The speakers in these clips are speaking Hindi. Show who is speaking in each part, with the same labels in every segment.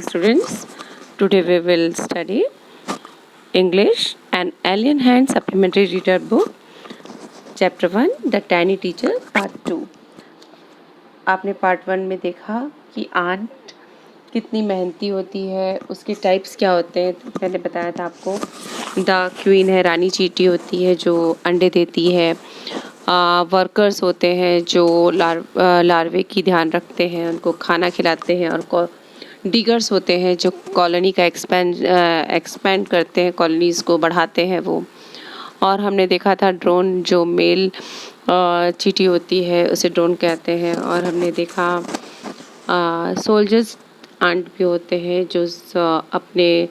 Speaker 1: Students, today we will study English and Alien Hand Supplementary Reader Book, Chapter 1, The Tiny Teacher, Part 2. आपने पार्ट 1 में देखा कि आंट कितनी मेहनती होती है, उसके टाइप्स क्या होते हैं। तो मैंने बताया था आपको, द क्वीन है, रानी चींटी होती है जो अंडे देती है। वर्कर्स होते हैं जो लार्वे की ध्यान रखते हैं, उनको खाना खिलाते हैं। और डिगर्स होते हैं जो कॉलोनी का एक्सपेंड करते हैं, कॉलोनीज़ को बढ़ाते हैं वो। और हमने देखा था ड्रोन जो मेल चींटी होती है उसे ड्रोन कहते हैं। और हमने देखा सोल्जर्स आंट भी होते हैं जो अपने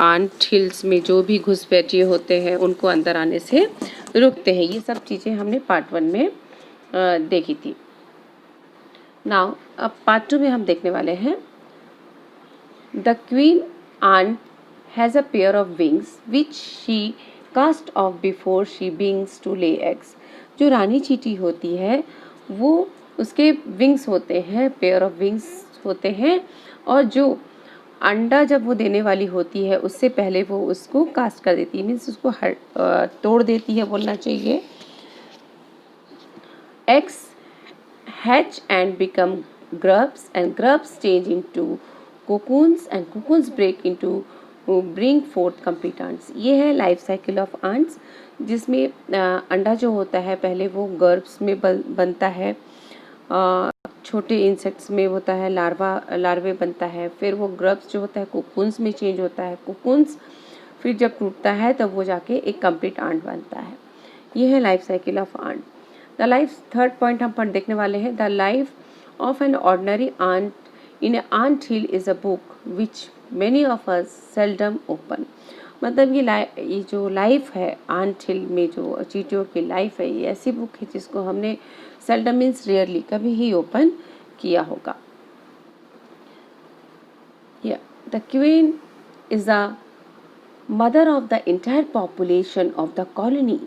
Speaker 1: आंट हिल्स में जो भी घुसपैठिए होते हैं उनको अंदर आने से रुकते हैं। ये सब चीज़ें हमने पार्ट 1 में देखी थी। नाउ अब पार्ट 2 में हम देखने वाले हैं the queen ant has a pair of wings which she cast off before she begins to lay eggs. जो रानी चींटी होती है वो उसके विंग्स होते हैं, पेयर ऑफ विंग्स होते हैं, और जो अंडा जब वो देने वाली होती है उससे पहले वो उसको कास्ट कर देती है, मीन्स उसको तोड़ देती है बोलना चाहिए। Eggs hatch and become grubs, and grubs change into cocoons, and cocoons break into bring forth complete ants. ये है लाइफ साइकिल ऑफ ants, जिसमें अंडा जो होता है पहले वो गर्ब्स में बनता है, छोटे इंसेक्ट्स में होता है, लार्वे बनता है, फिर वो ग्रब्स जो होता है कोकून्स में चेंज होता है, कोकून्स फिर जब टूटता है तब वो जाके एक कंप्लीट आंट बनता है। ये है life cycle of ant. The life, third point हम पर देखने वाले हैं, the life of an ordinary ant in a ant hill is a book which many of us seldom open. मतलब ये जो लाइफ है आंट हिल में, जो चींटियों की लाइफ है, ये ऐसी बुक है जिसको हमने सेल्डम मीन्स रेयरली कभी ही ओपन किया होगा। The queen is the mother of the entire population of the colony.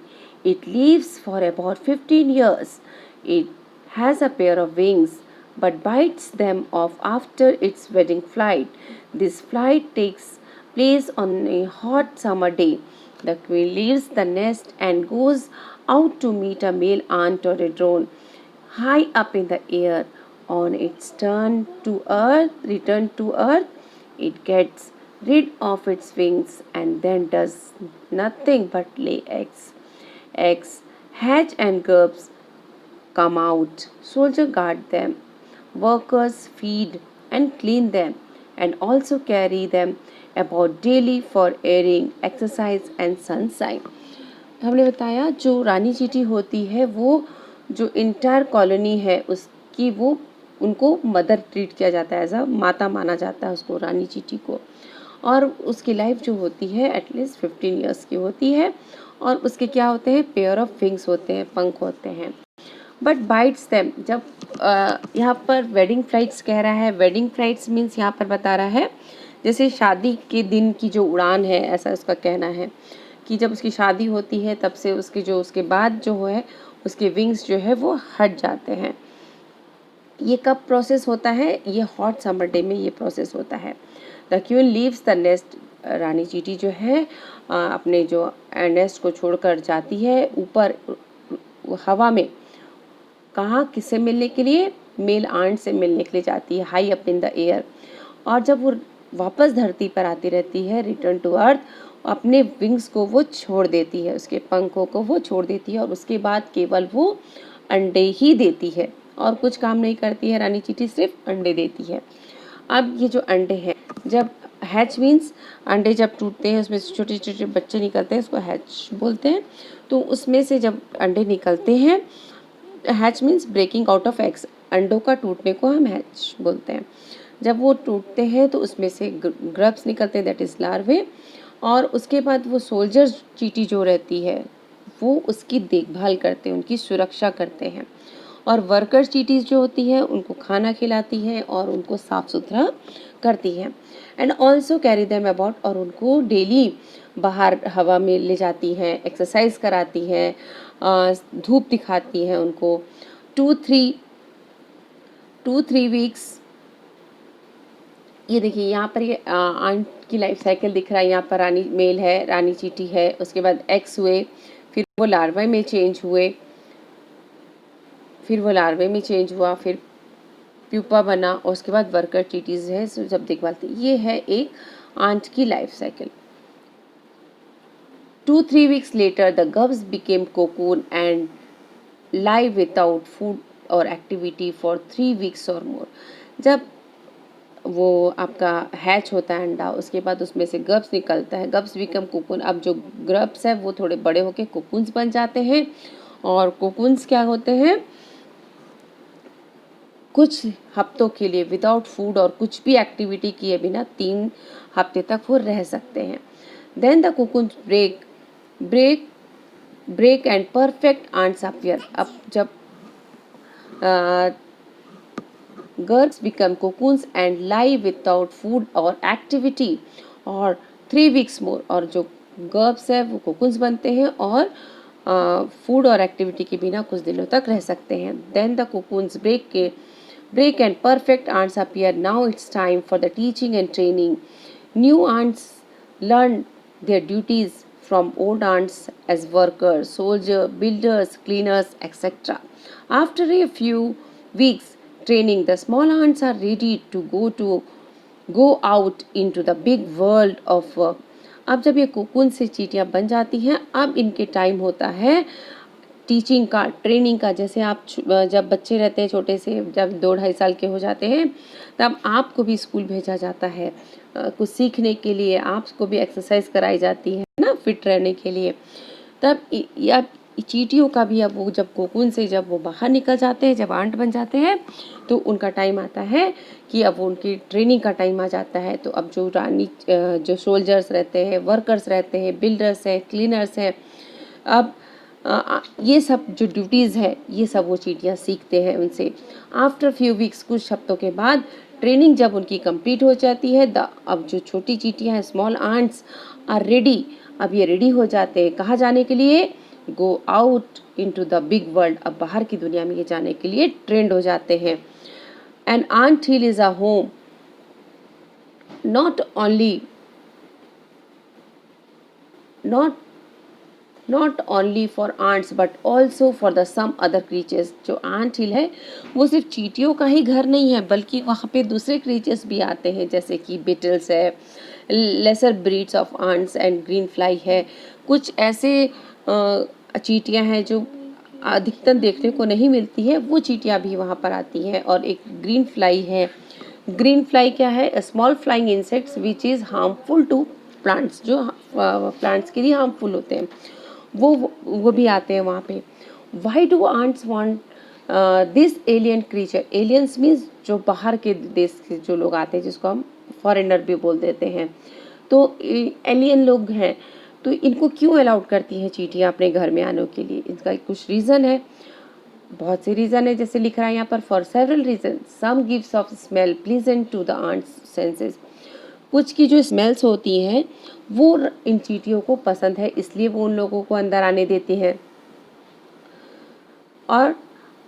Speaker 1: It lives for about 15 years. It has a pair of wings but bites them off after its wedding flight. This flight takes place on a hot summer day. The queen leaves the nest and goes out to meet a male ant or a drone high up in the air. On its return to earth, it gets rid of its wings and then does nothing but lay eggs. Eggs hatch and grubs come out. Soldiers guard them. Workers feed and clean them and also carry them about daily for airing, exercise and sunshine. हमने बताया जो रानी चींटी होती है वो जो इंटायर कॉलोनी है उसकी वो उनको मदर ट्रीट किया जाता है, एज अ माता माना जाता है उसको, रानी चींटी को। और उसकी लाइफ जो होती है एटलीस्ट 15 ईयर्स की होती है। और उसके क्या होते हैं, पेयर ऑफ विंग्स होते हैं, पंख होते हैं। बट बाइट्स देम, जब यहाँ पर वेडिंग फ्लाइट्स कह रहा है, वेडिंग फ्लाइट्स मीन्स यहाँ पर बता रहा है जैसे शादी के दिन की जो उड़ान है, ऐसा उसका कहना है कि जब उसकी शादी होती है तब से उसके बाद जो है उसके विंग्स जो है वो हट जाते हैं। ये कब प्रोसेस होता है, ये हॉट समर डे में ये प्रोसेस होता है। The queen leaves the nest, रानी चींटी जो है अपने जो नेस्ट को छोड़कर जाती है ऊपर हवा में। कहाँ, किससे मिलने के लिए, मेल आंट से मिलने के लिए जाती है, high up in the air. और जब वो वापस धरती पर आती रहती है, रिटर्न टू अर्थ, अपने विंग्स को वो छोड़ देती है, उसके पंखों को वो छोड़ देती है और उसके बाद केवल वो अंडे ही देती है और कुछ काम नहीं करती है। रानी चींटी सिर्फ अंडे देती है। अब ये जो अंडे हैं, जब हैच मीन्स अंडे जब टूटते हैं उसमें से छोटे छोटे बच्चे निकलते हैं, उसको हैच बोलते हैं। तो उसमें से जब अंडे निकलते हैं, hatch means breaking out of eggs, अंडों का टूटने को हम हैच बोलते हैं। जब वो टूटते हैं तो उसमें से ग्रब्स निकलते हैं, दैट इज़ लार्वे। और उसके बाद वो सोल्जर चींटी जो रहती है वो उसकी देखभाल करते हैं, उनकी सुरक्षा करते हैं। और वर्कर चींटीज जो होती है उनको खाना खिलाती है और उनको साफ सुथरा करती है। And also carry them about, और उनको डेली बाहर हवा में ले जाती हैं, एक्सरसाइज कराती हैं, धूप दिखाती हैं उनको। 2-3 वीक्स ये देखिए यहाँ पर ये आंट की लाइफ साइकिल दिख रहा है। यहाँ पर रानी मेल है, रानी चींटी है, उसके बाद एग्स हुए, फिर वो लार्वा में चेंज हुए, फिर वो लार्वे में चेंज हुआ, फिर प्यूपा बना और उसके बाद वर्कर चीटीज है जब देखभाल थी। ये है एक आंट की life cycle. 2-3 weeks later, the grubs became cocoon and lie without food or activity for 3 weeks or more. जब वो आपका हैच होता है अंडा, उसके बाद उसमें से ग्रब्स निकलता है, ग्रब्स बिकम कोकून। अब जो ग्रब्स है वो थोड़े बड़े होके कोकून्स बन जाते हैं, और कोकून्स क्या होते हैं, कुछ हफ्तों के लिए विदाउट फूड और कुछ भी एक्टिविटी किए बिना 3 हफ्ते तक वो रह सकते हैं। Then the cocoons break break and perfect ants appear. अब जब girls become cocoons and lie without food और एक्टिविटी और 3 weeks मोर, और जो गर्ल्स है वो कोकून्स बनते हैं और फूड और एक्टिविटी के बिना कुछ दिनों तक रह सकते हैं। Then the cocoons break and perfect ants appear. Now it's time for the teaching and training. New ants learn their duties from old ants as workers, soldiers, builders, cleaners, etc. After a few weeks training, the small ants are ready to go out into the big world of work. अब जब ये कोकून से चींटियां बन जाती हैं, अब इनके टाइम होता है टीचिंग का, ट्रेनिंग का। जैसे आप जब बच्चे रहते हैं छोटे से, जब 2-2.5 साल के हो जाते हैं, तब आपको भी स्कूल भेजा जाता है कुछ सीखने के लिए, आपको भी एक्सरसाइज कराई जाती है ना, फिट रहने के लिए। तब या चींटियों का भी अब वो जब कोकून से जब वो बाहर निकल जाते हैं, जब आंट बन जाते हैं, तो उनका टाइम आता है कि अब उनकी ट्रेनिंग का टाइम आ जाता है। तो अब जो सोल्जर्स रहते हैं, वर्कर्स रहते हैं, बिल्डर्स हैं, क्लीनर्स हैं, अब ये सब जो ड्यूटीज़ है ये सब वो चींटियाँ सीखते हैं उनसे। आफ्टर फ्यू वीक्स, कुछ हफ्तों के बाद ट्रेनिंग जब उनकी कंप्लीट हो जाती है, अब जो छोटी चींटियाँ हैं, स्मॉल आंट्स आर रेडी। अब ये रेडी हो जाते हैं कहाँ जाने के लिए, go out into the big world. अब बाहर की दुनिया में ये जाने के लिए ट्रेंड हो जाते हैं। An ant hill is a home not only not only for ants but also for the some other creatures. जो आंट हिल है वो सिर्फ चींटियों का ही घर नहीं है, बल्कि वहाँ पे दूसरे क्रीचर्स भी आते हैं, जैसे कि बिटल्स है, lesser breeds of ants and green fly है। कुछ ऐसे चींटियाँ हैं जो अधिकतर देखने को नहीं मिलती है, वो चींटियाँ भी वहाँ पर आती हैं। और एक ग्रीन फ्लाई है। ग्रीन फ्लाई क्या है, small flying insects which is harmful to plants, जो प्लांट्स के लिए हार्मफुल होते हैं, वो भी आते हैं वहाँ पे। Why do ants want this alien creature. Aliens means जो बाहर के देश के जो लोग आते हैं, जिसको हम फॉरेनर भी बोल देते हैं। तो एलियन लोग हैं, तो इनको क्यों अलाउड करती हैं चींटियाँ अपने घर में आने के लिए। इसका कुछ रीज़न है, बहुत से रीज़न है। जैसे लिख रहा है यहाँ पर, for several reason, some gives off smell pleasant to the ants senses. कुछ की जो स्मेल्स होती हैं वो इन चींटियों को पसंद है, इसलिए वो उन लोगों को अंदर आने देती हैं। और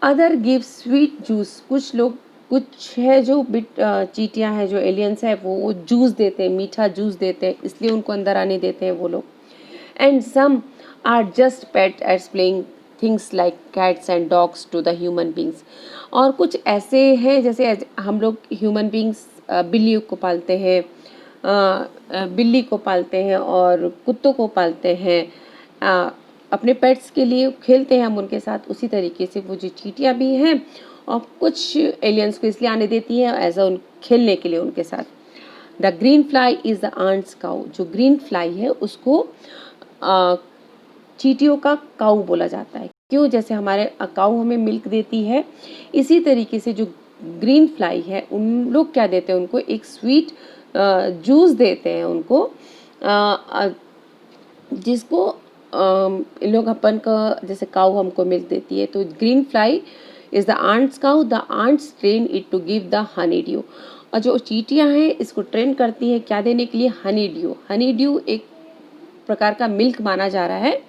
Speaker 1: अदर गिव स्वीट जूस। कुछ है जो चींटियाँ हैं, जो एलियंस है, वो जूस देते हैं, मीठा जूस देते हैं, इसलिए उनको अंदर आने देते हैं वो लोग। And some are just pet eats playing things like cats and dogs to the human beings. और कुछ ऐसे हैं, जैसे हम लोग ह्यूमन बींग्स बिल्ली को पालते हैं, बिल्ली को पालते हैं और कुत्तों को पालते हैं, अपने पेट्स के लिए खेलते हैं हम उनके साथ। उसी तरीके से वो जो चींटियाँ भी हैं, और कुछ एलियंस को इसलिए आने देती हैं एज अ खेलने के लिए उनके साथ। The green fly is the ants cow. जो ग्रीन फ्लाई है उसको चींटियों का काऊ बोला जाता है। क्यों, जैसे हमारे काऊ हमें मिल्क देती है, इसी तरीके से जो ग्रीन फ्लाई है, उन लोग क्या देते हैं उनको, एक स्वीट जूस देते हैं उनको, जिसको इन लोग अपन का, जैसे काऊ हमको मिल्क देती है। तो green fly is the ants cow. The ants train it to give the honeydew. और जो चींटियाँ हैं इसको ट्रेन करती हैं क्या देने के लिए, हनी ड्यू। हनी ड्यू एक प्रकार का मिल्क माना जा रहा है।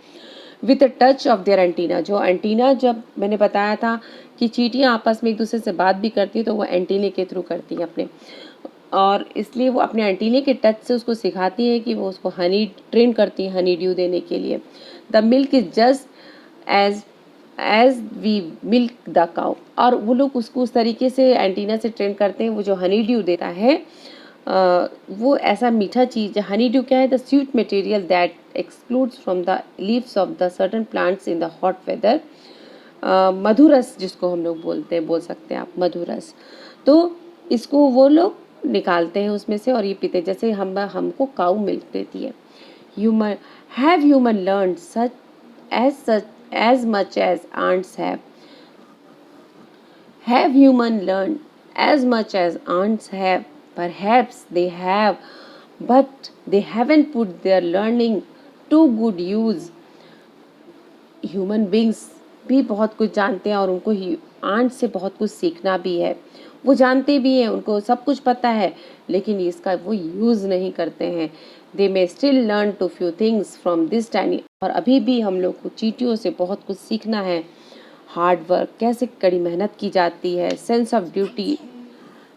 Speaker 1: With a touch of their antenna. जो एंटीना, जब मैंने बताया था कि चींटियाँ आपस में एक दूसरे से बात भी करती है, तो वो एंटीने के थ्रू करती हैं अपने। और इसलिए वो अपने एंटीने के टच से उसको सिखाती है कि वो उसको हनी ट्रेन करती है हनी ड्यू देने के लिए। The milk is just as as we milk the cow, और वो लोग उसको उस तरीके से एंटीना से ट्रेन करते हैं। वो जो हनी ड्यू देता है वो ऐसा मीठा चीज़, हनी ड्यू क्या है, the sweet material that excludes from the leaves of the certain plants in the hot weather. मधुरस जिसको हम लोग बोलते हैं, बोल सकते हैं आप मधुरस। तो इसको वो लोग निकालते हैं उसमें से और ये पीते हैं, जैसे हमको काऊ मिल्क देती है। Human human learn such as much as ants have human learned as much as ants have? Perhaps they have, but they haven't put their learning to good use. Human beings भी बहुत कुछ जानते हैं और उनको आंट से बहुत कुछ सीखना भी है। वो जानते भी हैं, उनको सब कुछ पता है, लेकिन इसका वो यूज़ नहीं करते हैं। They may still learn to few things from this tiny, और अभी भी हम लोग को चींटियों से बहुत कुछ सीखना है। हार्ड वर्क, कैसे कड़ी मेहनत की जाती है, सेंस ऑफ ड्यूटी,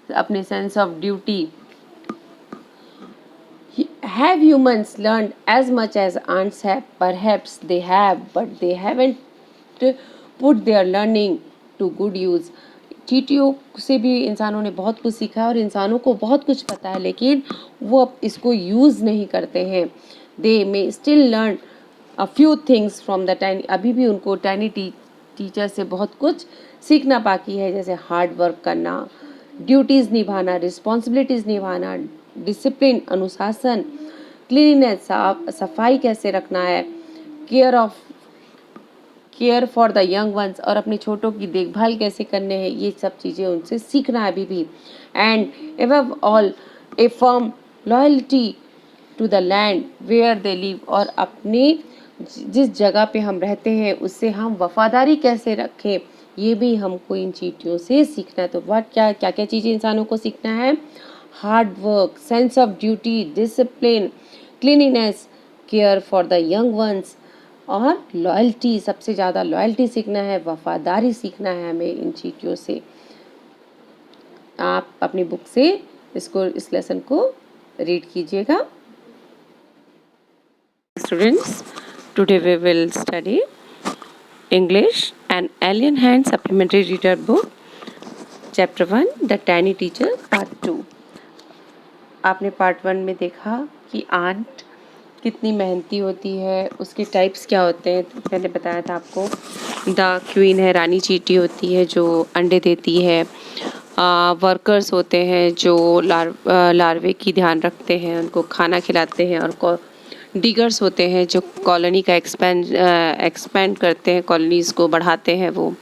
Speaker 1: अपने sense of duty. Have humans learned as much as ants have? Perhaps they have, but they haven't put their learning to good use. चींटियों से भी इंसानों ने बहुत कुछ सीखा है और इंसानों को बहुत कुछ पता है, लेकिन वो अब इसको यूज़ नहीं करते हैं। They may still learn a few things from the tiny, अभी भी उनको टाइनी टीचर से बहुत कुछ सीखना बाकी है, जैसे हार्ड वर्क करना, ड्यूटीज़ निभाना, रिस्पॉन्सिबिलिटीज़ निभाना, डिसिप्लिन अनुशासन, क्लीनिनेस सफाई कैसे रखना है, care for the young ones, और अपने छोटों की देखभाल कैसे करने हैं, ये सब चीज़ें उनसे सीखना है अभी भी। And above all a firm loyalty to the land where they live, और अपने जिस जगह पे हम रहते हैं उससे हम वफादारी कैसे रखें, ये भी हमको इन चींटियों से सीखना है। तो क्या क्या चीज़ें इंसानों को सीखना है? Hard work, sense of duty, discipline, cleanliness, care for the young ones, और लॉयल्टी, सबसे ज़्यादा लॉयल्टी सीखना है, वफादारी सीखना है हमें इन चींटियों से। आप अपनी बुक से इस लेसन को रीड कीजिएगा। Students, today we will study English and Alien Hand Supplementary Reader Book, Chapter 1, The Tiny Teacher, Part 2। आपने पार्ट 1 में देखा कि आंट कितनी मेहनती होती है, उसके टाइप्स क्या होते हैं। तो मैंने बताया था आपको, द क्वीन है, रानी चींटी होती है जो अंडे देती है। वर्कर्स होते हैं जो लार्वे की ध्यान रखते हैं, उनको खाना खिलाते हैं। और डिगर्स होते हैं जो कॉलोनी का एक्सपेंड करते हैं, कॉलोनीज़ को बढ़ाते हैं वो।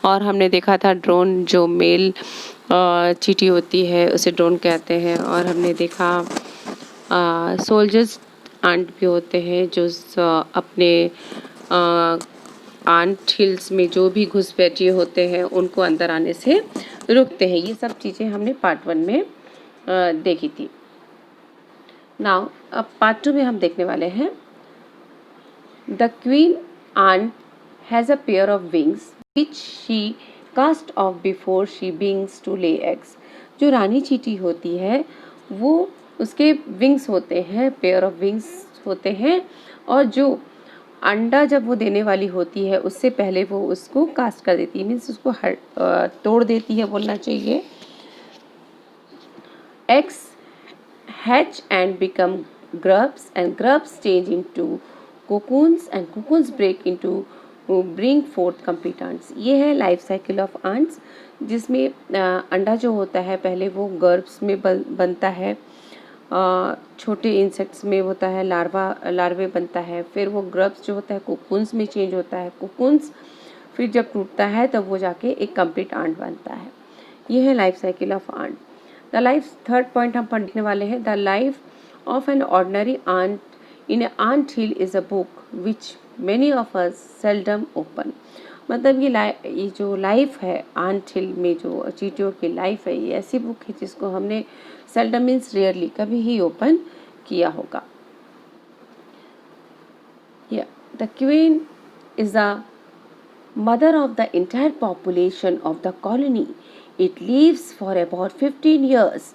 Speaker 1: और हमने देखा था ड्रोन, जो मेल चींटी होती है उसे ड्रोन कहते हैं। और हमने देखा सोल्जर्स आंट भी होते हैं जो अपने आंट हिल्स में जो भी घुसपैठिए होते हैं उनको अंदर आने से रुकते हैं। ये सब चीज़ें हमने पार्ट 1 में देखी थी। नाउ अब पार्ट 2 में हम देखने वाले हैं, the queen ant has a pair of wings which she cast off before she begins to lay eggs. जो रानी चींटी होती है वो, उसके विंग्स होते हैं, पेयर ऑफ विंग्स होते हैं, और जो अंडा जब वो देने वाली होती है उससे पहले वो उसको कास्ट कर देती है, मीन्स उसको तोड़ देती है बोलना चाहिए। Eggs hatch and become grubs, and grubs change into cocoons, and cocoons bring forth complete ants। ये है लाइफ साइकिल ऑफ ants, जिसमें अंडा जो होता है पहले वो गर्ब्स में बनता है, छोटे इंसेक्ट्स में होता है, लार्वे बनता है, फिर वो ग्रब्स जो होता है कोकून्स में चेंज होता है, कोकून्स फिर जब टूटता है तब वो जाके एक कंप्लीट आंट बनता है। ये है life cycle of ant. The life, third point हम पढ़ने वाले हैं, the life of an ordinary ant in a ant hill is a book which many of us seldom open. मतलब ये जो लाइफ है आंट हिल में, जो चींटियों की लाइफ है, ये ऐसी बुक है जिसको हमने सेल्डम मीन्स रेयरली, कभी ही ओपन किया होगा। The queen is the mother of the entire population of the colony. It lives for about 15 years.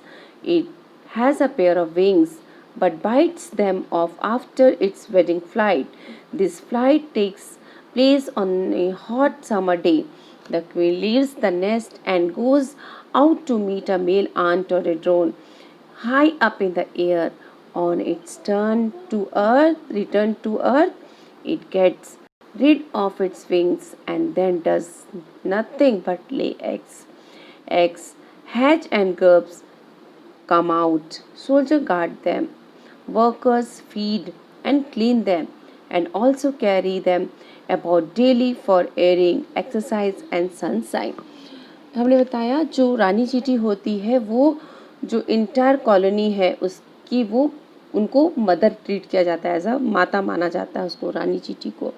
Speaker 1: It has a pair of wings but bites them off after its wedding flight. This flight takes place on a hot summer day. The queen leaves the nest and goes out to meet a male ant or a drone high up in the air. On its return to earth, it gets rid of its wings and then does nothing but lay eggs. Eggs hatch and grubs come out. Soldiers guard them. Workers feed and clean them and also carry them about daily for airing, exercise and sunshine. हमने बताया जो रानी चींटी होती है वो जो इंटायर कॉलोनी है उसकी वो उनको मदर ट्रीट किया जाता है, एज अ माता माना जाता है उसको, रानी चींटी को।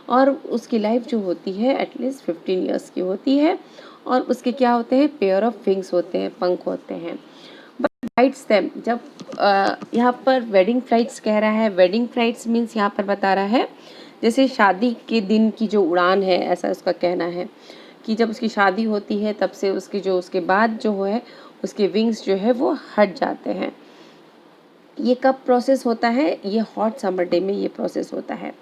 Speaker 1: और उसकी लाइफ जो होती है एटलीस्ट 15 ईयर्स की होती है। और उसके क्या होते हैं, पेयर ऑफ विंग्स होते हैं, पंख होते हैं। बट फ्लाइट्स देम, जब यहाँ पर वेडिंग फ्लाइट्स कह रहा है, वेडिंग फ्लाइट्स मीन्स यहाँ पर बता रहा है जैसे शादी के दिन की जो उड़ान है, ऐसा उसका कहना है कि जब उसकी शादी होती है तब से उसके बाद जो है उसके विंग्स जो है वो हट जाते हैं। ये कब प्रोसेस होता है, ये हॉट समर डे में ये प्रोसेस होता है।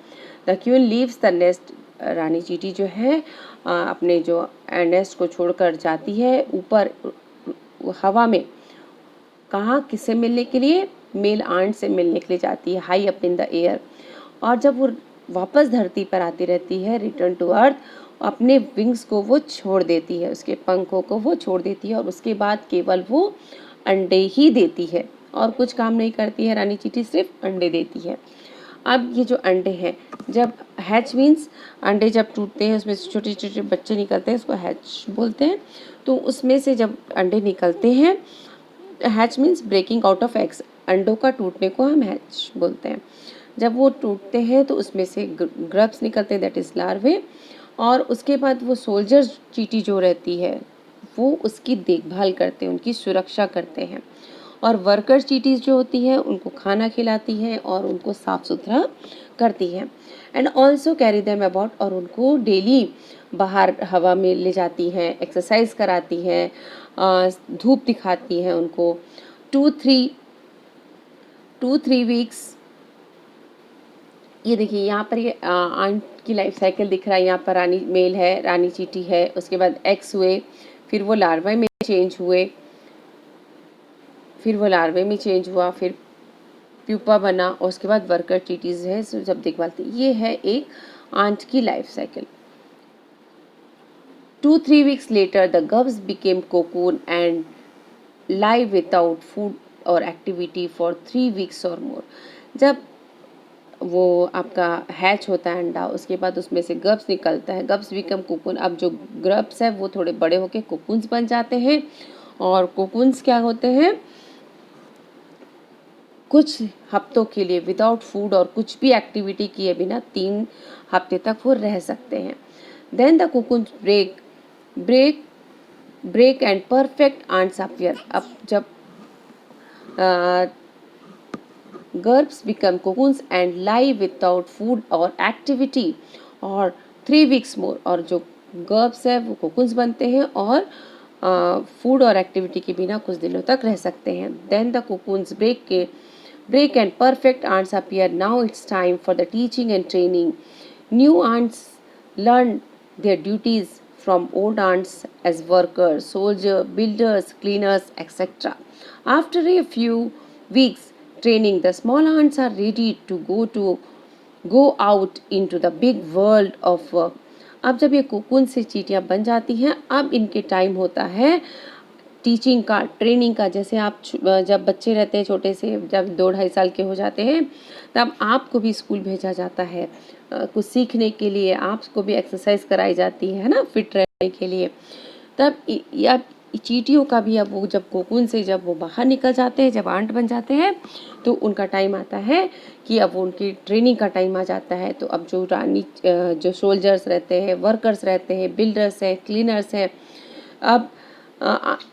Speaker 1: The queen leaves the nest, रानी चींटी जो है अपने जो नेस्ट को छोड़कर जाती है ऊपर हवा में। कहाँ, किससे मिलने के लिए, मेल आंट से मिलने के लिए जाती है, high up in the air. और जब वो वापस धरती पर आती रहती है, रिटर्न टू अर्थ, अपने विंग्स को वो छोड़ देती है, उसके पंखों को वो छोड़ देती है और उसके बाद केवल वो अंडे ही देती है और कुछ काम नहीं करती है। रानी चींटी सिर्फ अंडे देती है। अब ये जो अंडे हैं, जब हैच मीन्स अंडे जब टूटते हैं उसमें से छोटे छोटे बच्चे निकलते हैं, उसको हैच बोलते हैं। तो उसमें से जब अंडे निकलते हैं, hatch means breaking out of eggs, अंडों का टूटने को हम हैच बोलते हैं। जब वो टूटते हैं तो उसमें से ग्रब्स निकलते हैं, दैट इज़ लार्वे। और उसके बाद वो सोल्जर चींटी जो रहती है वो उसकी देखभाल करते हैं, उनकी सुरक्षा करते हैं। और वर्कर चींटीज जो होती है उनको खाना खिलाती है और उनको साफ सुथरा करती है। And also carry them about, और उनको डेली बाहर हवा में ले जाती हैं, एक्सरसाइज कराती हैं, धूप दिखाती हैं उनको। 2-3 वीक्स। ये देखिए यहाँ पर ये आंट की लाइफ साइकिल दिख रहा है। यहाँ पर रानी मेल है, रानी चींटी है, उसके बाद एग्स हुए, फिर वो लार्वा में चेंज हुए, फिर प्यूपा बना और उसके बाद वर्कर चींटीज है जब देखभाल थी। ये है एक आंट की life cycle. 2-3 weeks later the grubs became cocoon and lie without food or activity for 3 weeks or more। जब वो आपका हैच होता है अंडा, उसके बाद उसमें से गर्ब्स निकलता है, गर्ब्स बिकम कोकून। अब जो गर्ब्स है वो थोड़े बड़े होके कोकून्स बन जाते हैं और कोकून्स क्या होते हैं, कुछ हफ्तों के लिए विदाउट फूड और कुछ भी एक्टिविटी किए बिना 3 हफ्ते तक वो रह सकते हैं। Then the cocoons break and perfect ants appear. अब जब grubs become cocoons and lie without food और एक्टिविटी और 3 वीक्स मोर, और जो गर्ब्स है वो कोकून्स बनते हैं और फूड और एक्टिविटी के बिना कुछ दिनों तक रह सकते हैं। Then the cocoons break and perfect ants appear. Now it's time for the teaching and training. New ants learn their duties from old ants as workers, soldiers, builders, cleaners, etc. After a few weeks training, the small ants are ready to go out into the big world of work. अब जब ये कोकून से चींटियाँ बन जाती हैं, अब इनके टाइम होता है टीचिंग का, ट्रेनिंग का। जैसे आप जब बच्चे रहते हैं छोटे से, जब 2-2.5 साल के हो जाते हैं तब आपको भी स्कूल भेजा जाता है कुछ सीखने के लिए, आपको भी एक्सरसाइज कराई जाती है ना, फिट रहने के लिए। तब या चींटियों का भी अब वो जब कोकून से जब वो बाहर निकल जाते हैं, जब आंट बन जाते हैं, तो उनका टाइम आता है कि अब उनकी ट्रेनिंग का टाइम आ जाता है। तो अब जो सोल्जर्स रहते हैं, वर्कर्स रहते हैं, बिल्डर्स हैं, क्लीनर्स हैं, अब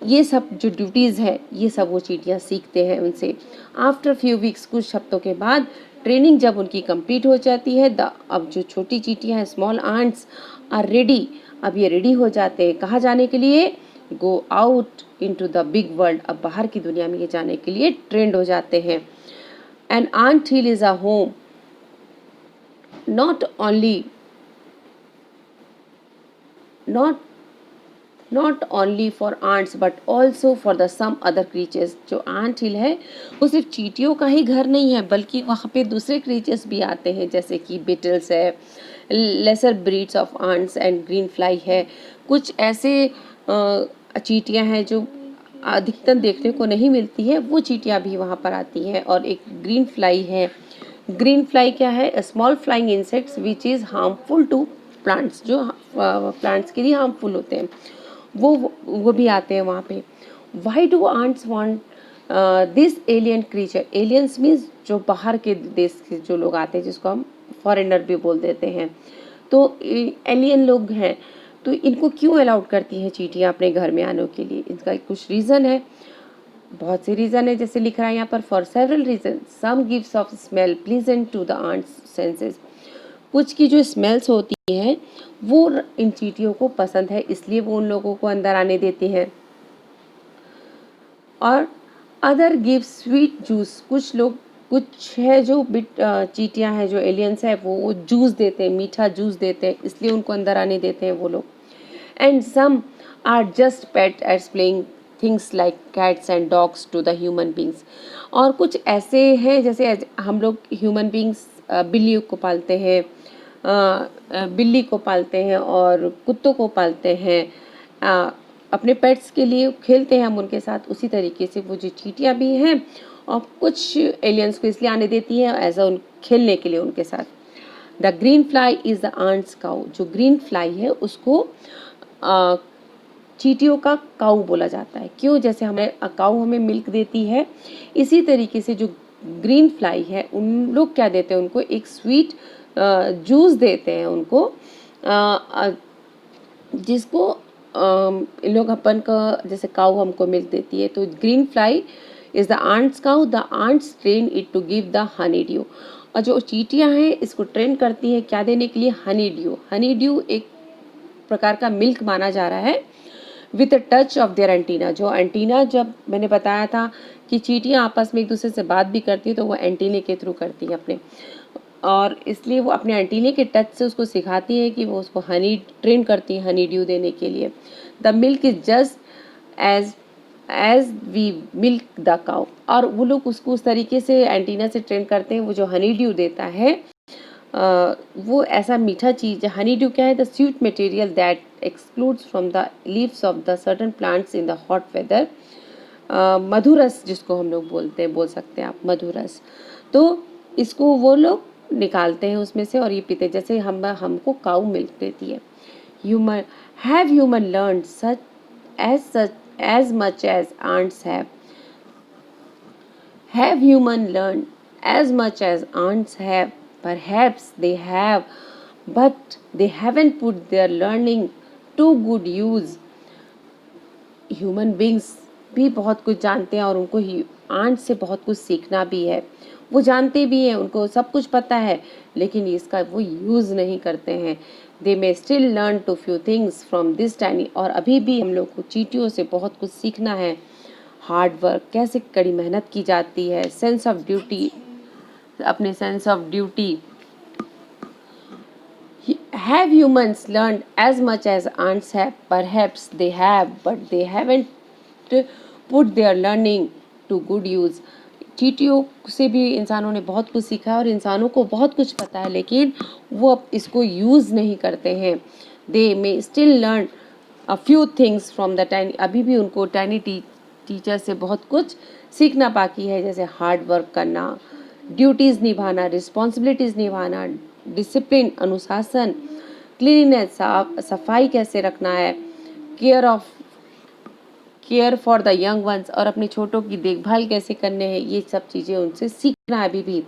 Speaker 1: ये सब जो ड्यूटीज़ है ये सब वो चींटियाँ सीखते हैं उनसे। आफ्टर फ्यू वीक्स, कुछ हफ्तों के बाद ट्रेनिंग जब उनकी कंप्लीट हो जाती है, अब जो छोटी चींटियाँ हैं, स्मॉल आंट्स आर रेडी, अब ये रेडी हो जाते हैं कहाँ जाने के लिए, go out into the big world, अब बाहर की दुनिया में ये जाने के लिए ट्रेंड हो जाते हैं। And ant hill is a home not only not not only for ants but also for the some other creatures। जो आंट हिल है वो सिर्फ चींटियों का ही घर नहीं है, बल्कि वहाँ पे दूसरे क्रीचर्स भी आते हैं, जैसे कि बिटल्स है, lesser breeds of ants and green fly है। कुछ ऐसे चींटियाँ हैं जो अधिकतर देखने को नहीं मिलती है, वो चींटियाँ भी वहाँ पर आती हैं। और एक ग्रीन फ्लाई है। ग्रीन फ्लाई क्या है? Small flying insects which is harmful to plants, जो प्लांट्स के लिए हार्मफुल होते हैं, वो भी आते हैं वहाँ पे। Why do ants want this alien creature? Aliens means जो बाहर के देश के जो लोग आते हैं, जिसको हम फॉरेनर भी बोल देते हैं। तो एलियन लोग हैं, तो इनको क्यों अलाउड करती हैं चींटियाँ अपने घर में आने के लिए? इसका कुछ रीज़न है, बहुत से रीज़न है, जैसे लिख रहा है यहाँ पर, for several reason some gives off smell pleasant to the ants senses. कुछ की जो स्मेल्स होती हैं वो इन चींटियों को पसंद है, इसलिए वो उन लोगों को अंदर आने देती हैं। और अदर गिव स्वीट जूस, कुछ है जो चींटियाँ हैं, जो एलियंस है, वो जूस देते हैं, मीठा जूस देते हैं, इसलिए उनको अंदर आने देते हैं वो लोग। And some are just pet eats playing things like cats and dogs to the human beings. और कुछ ऐसे हैं, जैसे हम लोग ह्यूमन बींग्स बिल्ली को पालते हैं, बिल्ली को पालते हैं और कुत्तों को पालते हैं, अपने पेट्स के लिए खेलते हैं हम उनके साथ। उसी तरीके से वो जो चींटियाँ भी हैं, और कुछ एलियंस को इसलिए आने देती हैं एज अ खेलने के लिए उनके साथ। The green fly is the ants cow. जो ग्रीन फ्लाई है उसको चींटियों का काऊ बोला जाता है। क्यों? जैसे हमें काऊ हमें मिल्क देती है, इसी तरीके से जो ग्रीन फ्लाई है उन लोग क्या देते हैं उनको? एक स्वीट जूस देते हैं उनको, जिसको इन लोग अपन का, जैसे काऊ हमको मिल्क देती है, तो green fly is the ants cow. The ants train it to give the honeydew. और जो चींटियाँ हैं इसको ट्रेन करती हैं क्या देने के लिए? हनी ड्यू। हनी ड्यू एक प्रकार का मिल्क माना जा रहा है, with a touch of their antenna. जो एंटीना, जब मैंने बताया था कि चींटियाँ आपस में एक दूसरे से बात भी करती है, तो वो एंटीने के थ्रू करती है अपने, और इसलिए वो अपने एंटीने के टच से उसको सिखाती है कि वो उसको हनी ट्रेन करती है हनी ड्यू देने के लिए। The milk is just as we milk the cow. और वो लोग उसको उस तरीके से एंटीना से ट्रेन करते हैं। वो जो हनी ड्यू देता है वो ऐसा मीठा चीज़। हनी ड्यू क्या है? The sweet material that excludes from the leaves of the certain plants in the hot weather. मधुरस जिसको हम लोग बोल सकते हैं आप, मधुरस। तो इसको वो लोग निकालते हैं उसमें से और ये पीते, जैसे हमको काऊ मिल्क देती है। Human learn such as much as ants have human learn as much as ants have? Perhaps they have, but they haven't put their learning to good use। Human beings भी बहुत कुछ जानते हैं और उनको आंट से बहुत कुछ सीखना भी है। वो जानते भी हैं, उनको सब कुछ पता है, लेकिन इसका वो यूज़ नहीं करते हैं। They may still learn to few things from this tiny. और अभी भी हम लोग को चींटियों से बहुत कुछ सीखना है। हार्ड वर्क, कैसे कड़ी मेहनत की जाती है, सेंस ऑफ ड्यूटी, अपने sense of duty. Have humans learned as much as ants have? Perhaps they have, but they haven't put their learning to good use। चींटियों से भी इंसानों ने बहुत कुछ सीखा है और इंसानों को बहुत कुछ पता है, लेकिन वो अब इसको यूज़ नहीं करते हैं। They may still learn a few things from the tiny। अभी भी उनको टाइनी टीचर से बहुत कुछ सीखना बाकी है, जैसे हार्ड वर्क करना, ड्यूटीज़ निभाना, रिस्पॉन्सिबिलिटीज़ निभाना, डिसिप्लिन, अनुशासन, क्लीनिनेस, सफाई कैसे रखना है, care for the young ones, और अपने छोटों की देखभाल कैसे करने हैं, ये सब चीज़ें उनसे सीखना है अभी भी।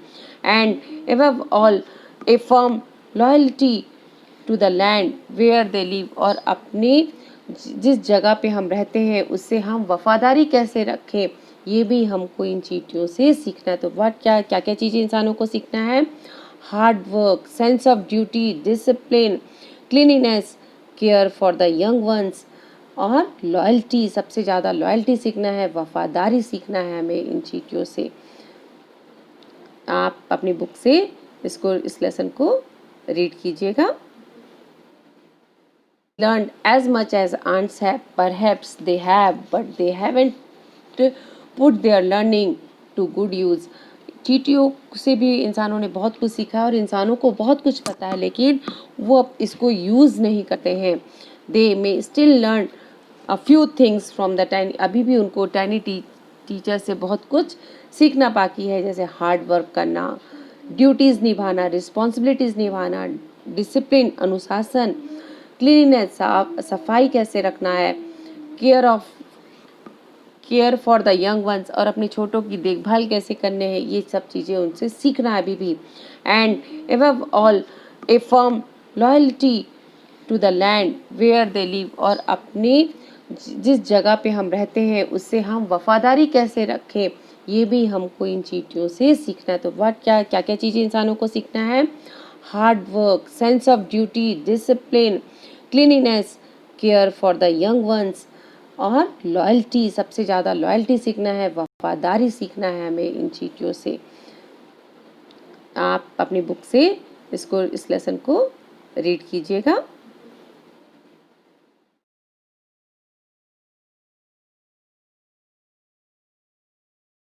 Speaker 1: And above all a firm loyalty to the land where they live. और अपने जिस जगह पे हम रहते हैं उससे हम वफादारी कैसे रखें, ये भी हमको इन चींटियों से सीखना है। तो क्या क्या चीज़ें इंसानों को सीखना है? Hard work, sense of duty, discipline, cleanliness, care for the young ones, और लॉयल्टी, सबसे ज़्यादा लॉयल्टी सीखना है, वफादारी सीखना है हमें इन चीटियों से। आप अपनी बुक से इस लेसन को रीड कीजिएगा। Learned as much as ants have, perhaps they have, but they haven't put their learning to good use. चींटियों से भी इंसानों ने बहुत कुछ सीखा है और इंसानों को बहुत कुछ पता है, लेकिन वो अब इसको यूज़ नहीं करते हैं। They may still learn a few things from the tiny, अभी भी उनको टाइनी टीचर से बहुत कुछ सीखना बाकी है, जैसे हार्ड वर्क करना, ड्यूटीज़ निभाना, रिस्पॉन्सिबिलिटीज़ निभाना, डिसिप्लिन अनुशासन, क्लीनिनेस सफाई कैसे रखना है, care for the young ones और अपने छोटों की देखभाल कैसे करने हैं, ये सब चीज़ें उनसे सीखना है अभी भी। And above all a firm loyalty to the land where they live, और अपने जिस जगह पे हम रहते हैं उससे हम वफादारी कैसे रखें, ये भी हमको इन चीटियों से सीखना है। तो क्या क्या चीज़ें इंसानों को सीखना है? Hard work, sense of duty, discipline, cleanliness, care for the young ones और लॉयल्टी, सबसे ज़्यादा लॉयल्टी सीखना है, वफादारी सीखना है हमें इन चीटियों से। आप अपनी बुक से इस लेसन को रीड कीजिएगा।